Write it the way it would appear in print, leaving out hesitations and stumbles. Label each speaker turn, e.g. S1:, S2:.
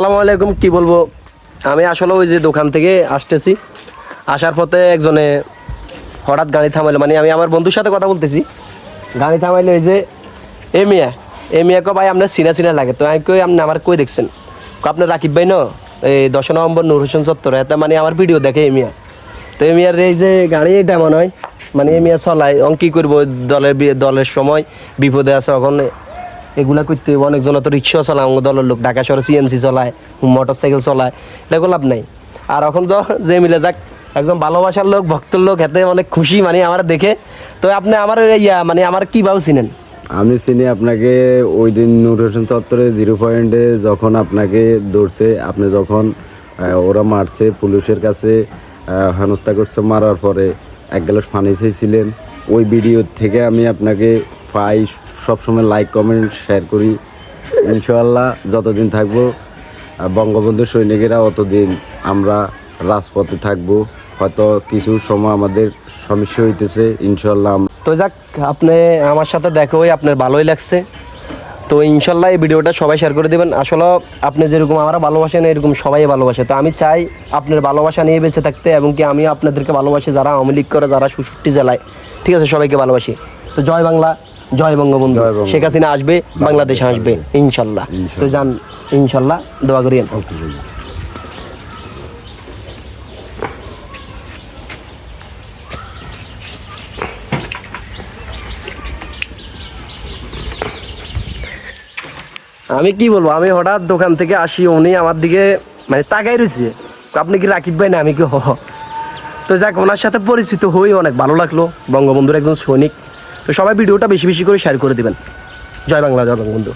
S1: আসসালামু আলাইকুম। কি বলবো, আমি আসলে ওই যে দোকান থেকে আসতেছি, আসার পথে একজনে হঠাৎ গাড়ি থামাইলো, মানে আমি আমার বন্ধুর সাথে কথা বলতেছি, গাড়ি থামাইলো এই যে এ মিয়া কো ভাই আপনার চিনা লাগে। তো আমি কই আপনি আমার কই দেখছেন? আপনার রাকিব ভাই ন, এই 10 নভেম্বর নূর হোসেন চত্বরে, এতে মানে আমার ভিডিও দেখে এ মিয়া। তো এ মিয়ার এই যে গাড়ি এটা মনে হয়, মানে এ মিয়া চলায় কি করবো, দলের সময় বিপদে আছে এখন এগুলা করতে হইব। অনেকজন তো রিক্সা চালায়, আমার দলের লোক ঢাকা শহরে সিএমসি চলায়, মোটর সাইকেল চলায়, এটা লাভ নাই। আর এখন তো যে মিলে যাক একদম ভালোবাসার লোক, ভক্তর লোক, এতে অনেক খুশি মানে আমার দেখে। তো আপনি আমার মানে আমার কীভাবে চিনেন?
S2: আমি চিনি আপনাকে ওই দিন নূর হোসেন চত্বরে 0 পয়েন্টে যখন আপনাকে ধরছে, আপনি যখন ওরা মারছে, পুলিশের কাছে হেনস্থা করছে, মারার পরে এক গ্লাস পানি চেয়েছিলেন, ওই ভিডিও থেকে আমি আপনাকে পাই, সবসময় লাইক কমেন্ট শেয়ার করি। ইনশাআল্লাহ যতদিন থাকবো বঙ্গবন্ধু সৈনিকেরা অতদিন আমরা রাজপথে থাকবো। হয়তো কিছু সময় আমাদের সমস্যা হইতেছে, ইনশাআল্লাহ।
S1: তো যাক, আপনি আমার সাথে দেখা হয়ে আপনার ভালোই লাগছে। তো ইনশাল্লাহ এই ভিডিওটা সবাই শেয়ার করে দেবেন। আসলে আপনি যেরকম আমরা ভালোবাসেন, এরকম সবাই ভালোবাসে। তো আমি চাই আপনার ভালোবাসা নিয়ে বেঁচে থাকতে, এবং কি আমিও আপনাদেরকে ভালোবাসি, যারা আওয়ামী লীগ করে, যারা 66 জেলায়, ঠিক আছে, সবাইকে ভালোবাসি। তো জয় বাংলা, জয় বঙ্গবন্ধু। শেখ হাসিনা আসবে, বাংলাদেশে আসবে ইনশাল্লাহ। তো যান, ইনশাল্লাহ দোয়া করিয়েন। আমি কি বলবো, আমি হঠাৎ দোকান থেকে আসি, উনি আমার দিকে মানে তাকাই রয়েছে, আপনি কি রাকিব ভাই না? আমি কি তো যাক, ওনার সাথে পরিচিত হই, অনেক ভালো লাগলো। বঙ্গবন্ধুর একজন সৈনিক। তো সবাই ভিডিওটা বেশি বেশি করে শেয়ার করে দেবেন। জয় বাংলা, জয় বঙ্গবন্ধু।